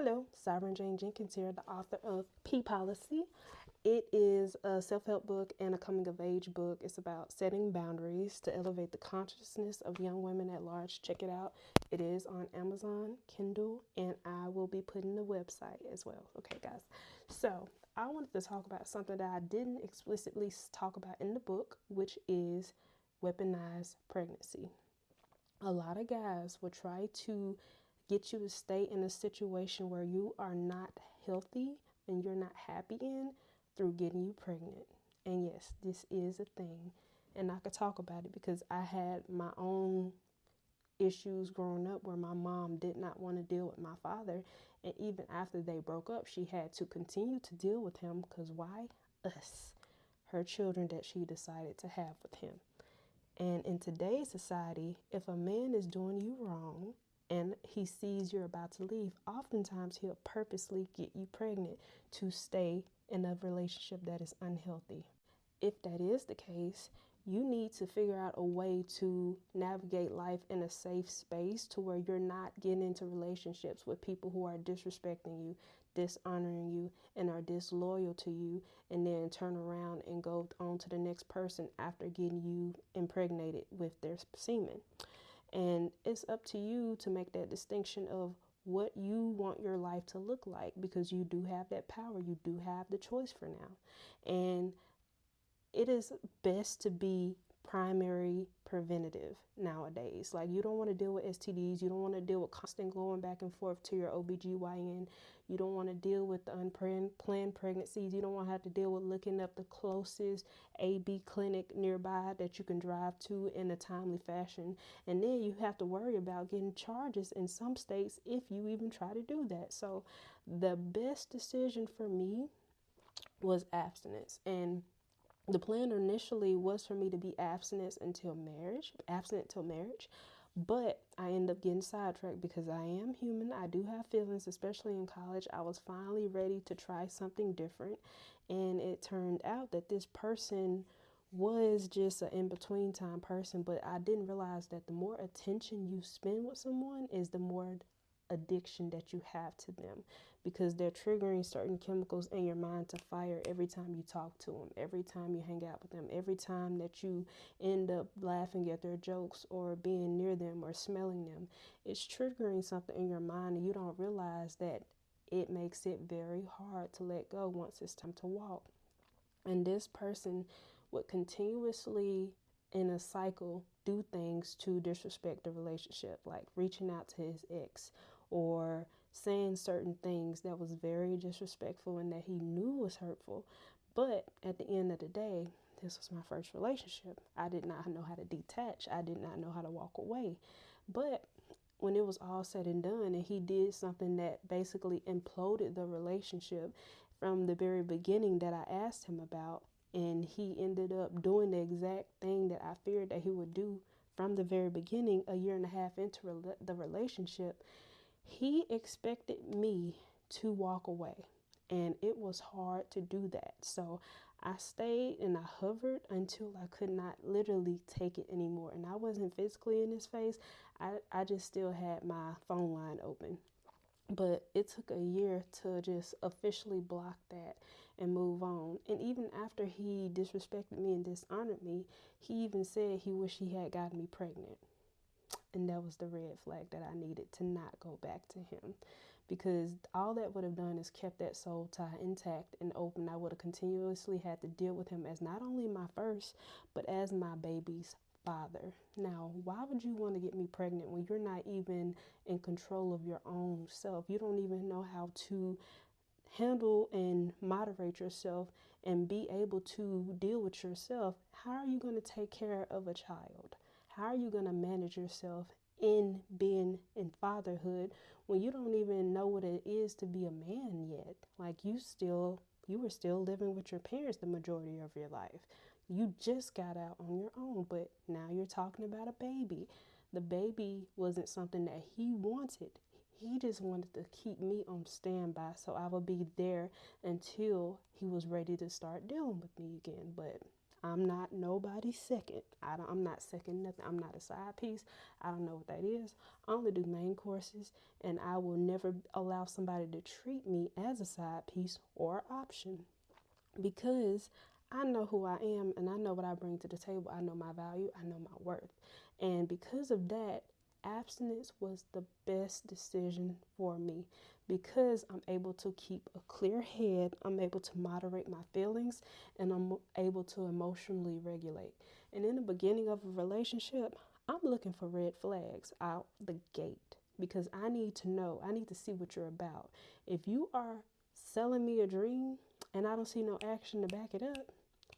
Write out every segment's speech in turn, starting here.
Hello, Siren Jane Jenkins here, the author of P Policy. It is a self help book and a coming of age book. It's about setting boundaries to elevate the consciousness of young women at large. Check it out. It is on Amazon, Kindle, and I will be putting the website as well. Okay, guys. So, I wanted to talk about something that I didn't explicitly talk about in the book, which is weaponized pregnancy. A lot of guys will try to get you to stay in a situation where you are not healthy and you're not happy in through getting you pregnant. And yes, this is a thing. And I could talk about it because I had my own issues growing up where my mom did not want to deal with my father. And even after they broke up, she had to continue to deal with him because why? Us, her children that she decided to have with him. And in today's society, if a man is doing you wrong and he sees you're about to leave, oftentimes he'll purposely get you pregnant to stay in a relationship that is unhealthy. If that is the case, you need to figure out a way to navigate life in a safe space to where you're not getting into relationships with people who are disrespecting you, dishonoring you, and are disloyal to you, and then turn around and go on to the next person after getting you impregnated with their semen. And it's up to you to make that distinction of what you want your life to look like, because you do have that power. You do have the choice for now. And it is best to be primary preventative nowadays. Like, you don't want to deal with STDs. You don't want to deal with constant going back and forth to your OBGYN. You don't want to deal with the unplanned pregnancies. You don't want to have to deal with looking up the closest AB clinic nearby that you can drive to in a timely fashion. And then you have to worry about getting charges in some states if you even try to do that. So the best decision for me was abstinence. And the plan initially was for me to be abstinent until marriage, but I ended up getting sidetracked because I am human. I do have feelings, especially in college. I was finally ready to try something different, and it turned out that this person was just an in-between time person, but I didn't realize that the more attention you spend with someone is the more addiction that you have to them, because they're triggering certain chemicals in your mind to fire every time you talk to them, every time you hang out with them, every time that you end up laughing at their jokes or being near them or smelling them. It's triggering something in your mind, and you don't realize that it makes it very hard to let go once it's time to walk. And this person would continuously, in a cycle, do things to disrespect the relationship, like reaching out to his ex or saying certain things that was very disrespectful and that he knew was hurtful. But at the end of the day, this was my first relationship. I did not know how to detach. I did not know how to walk away. But when it was all said and done, and he did something that basically imploded the relationship from the very beginning that I asked him about, and he ended up doing the exact thing that I feared that he would do from the very beginning, a year and a half into the relationship. He expected me to walk away, and it was hard to do that. So I stayed and I hovered until I could not literally take it anymore. And I wasn't physically in his face. I just still had my phone line open. But it took a year to just officially block that and move on. And even after he disrespected me and dishonored me, he even said he wished he had gotten me pregnant. And that was the red flag that I needed to not go back to him, because all that would have done is kept that soul tie intact and open. I would have continuously had to deal with him as not only my first, but as my baby's father. Now, why would you want to get me pregnant when you're not even in control of your own self? You don't even know how to handle and moderate yourself and be able to deal with yourself. How are you going to take care of a child? How are you going to manage yourself in being in fatherhood when you don't even know what it is to be a man yet? Like, you were still living with your parents the majority of your life. You just got out on your own, but now you're talking about a baby. The baby wasn't something that he wanted. He just wanted to keep me on standby so I would be there until he was ready to start dealing with me again. But I'm not nobody's second. I'm not second nothing. I'm not a side piece. I don't know what that is. I only do main courses, and I will never allow somebody to treat me as a side piece or option, because I know who I am and I know what I bring to the table. I know my value, I know my worth. And because of that, abstinence was the best decision for me, because I'm able to keep a clear head, I'm able to moderate my feelings, and I'm able to emotionally regulate. And in the beginning of a relationship, I'm looking for red flags out the gate, because I need to know, I need to see what you're about. If you are selling me a dream and I don't see no action to back it up,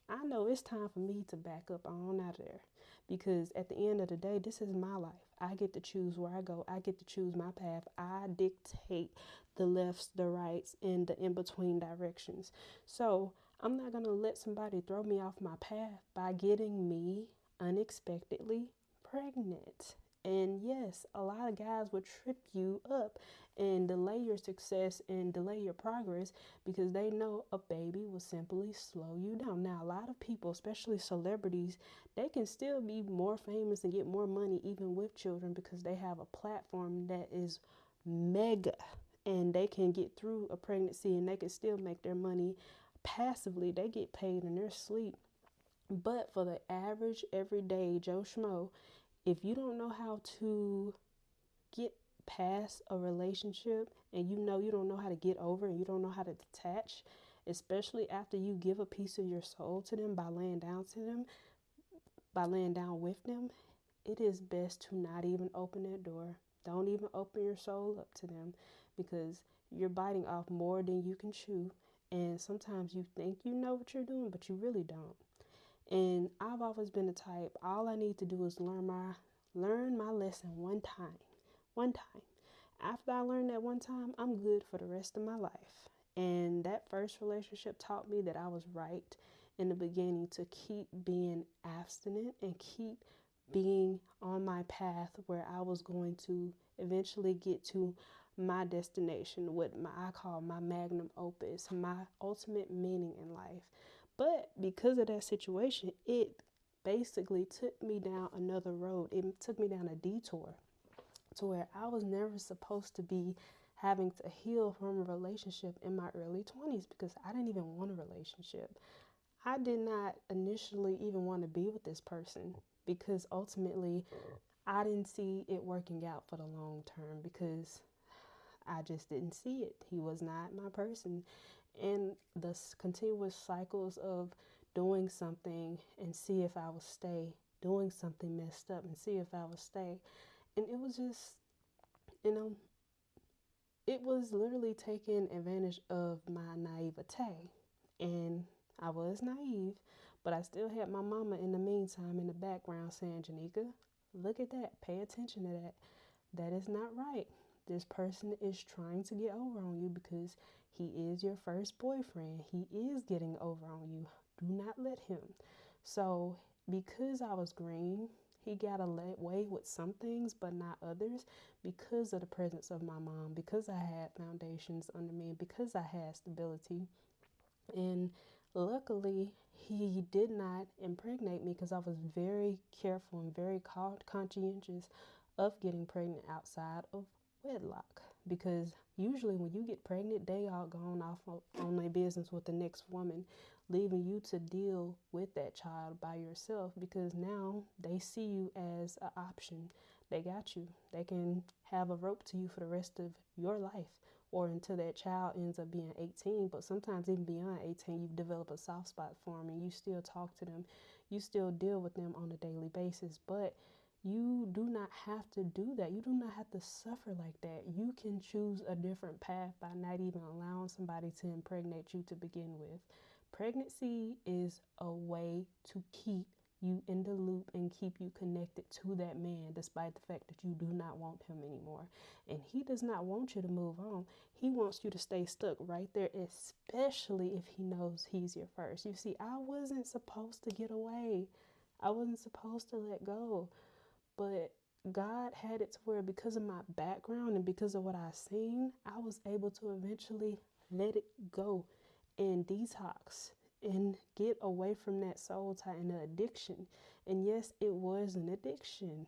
I know it's time for me to back up on out of there. Because at the end of the day, this is my life. I get to choose where I go. I get to choose my path. I dictate the lefts, the rights, and the in between directions. So I'm not going to let somebody throw me off my path by getting me unexpectedly pregnant. And yes, a lot of guys would trip you up and delay your success and delay your progress, because they know a baby will simply slow you down. Now, a lot of people, especially celebrities, they can still be more famous and get more money even with children, because they have a platform that is mega, and they can get through a pregnancy and they can still make their money passively. They get paid in their sleep. But for the average everyday Joe Schmo, if you don't know how to get past a relationship, and you don't know how to get over, and you don't know how to detach, especially after you give a piece of your soul to them by laying down to them, by laying down with them, it is best to not even open that door. Don't even open your soul up to them, because you're biting off more than you can chew. And sometimes you think you know what you're doing, but you really don't. And I've always been the type, all I need to do is learn my lesson one time. One time. After I learned that one time, I'm good for the rest of my life. And that first relationship taught me that I was right in the beginning to keep being abstinent and keep being on my path where I was going to eventually get to my destination, what I call my magnum opus, my ultimate meaning in life. But because of that situation, it basically took me down another road. It took me down a detour to where I was never supposed to be having to heal from a relationship in my early 20s, because I didn't even want a relationship. I did not initially even want to be with this person, because ultimately I didn't see it working out for the long term, because I just didn't see it. He was not my person. And the continuous cycles of doing something and see if I will stay, doing something messed up and see if I will stay. And it was just, you know, it was literally taking advantage of my naivete. And I was naive, but I still had my mama in the meantime in the background saying, Janika, look at that. Pay attention to that. That is not right. This person is trying to get over on you, because he is your first boyfriend. He is getting over on you. Do not let him. So, because I was green, he got away with some things, but not others, because of the presence of my mom, because I had foundations under me, because I had stability. And luckily, he did not impregnate me, because I was very careful and very conscientious of getting pregnant outside of wedlock. Because usually when you get pregnant, they all gone off on their business with the next woman, leaving you to deal with that child by yourself, because now they see you as an option. They got you. They can have a rope to you for the rest of your life, or until that child ends up being 18. But sometimes even beyond 18, you've developed a soft spot for them, and you still talk to them. You still deal with them on a daily basis. But you do not have to do that. You do not have to suffer like that. You can choose a different path by not even allowing somebody to impregnate you to begin with. Pregnancy is a way to keep you in the loop and keep you connected to that man, despite the fact that you do not want him anymore. And he does not want you to move on. He wants you to stay stuck right there, especially if he knows he's your first. You see, I wasn't supposed to get away. I wasn't supposed to let go. But God had it to where, because of my background and because of what I seen, I was able to eventually let it go and detox and get away from that soul tie and the addiction. And yes, it was an addiction.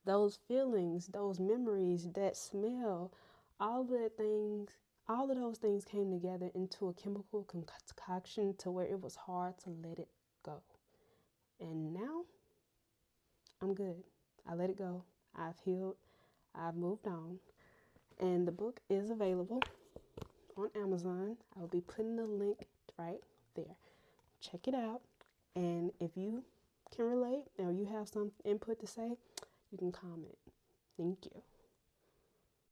Those feelings, those memories, that smell, all the things, all of those things came together into a chemical concoction to where it was hard to let it go. And now I'm good. I let it go. I've healed. I've moved on. And the book is available on Amazon. I will be putting the link right there. Check it out. And if you can relate or you have some input to say, you can comment. Thank you.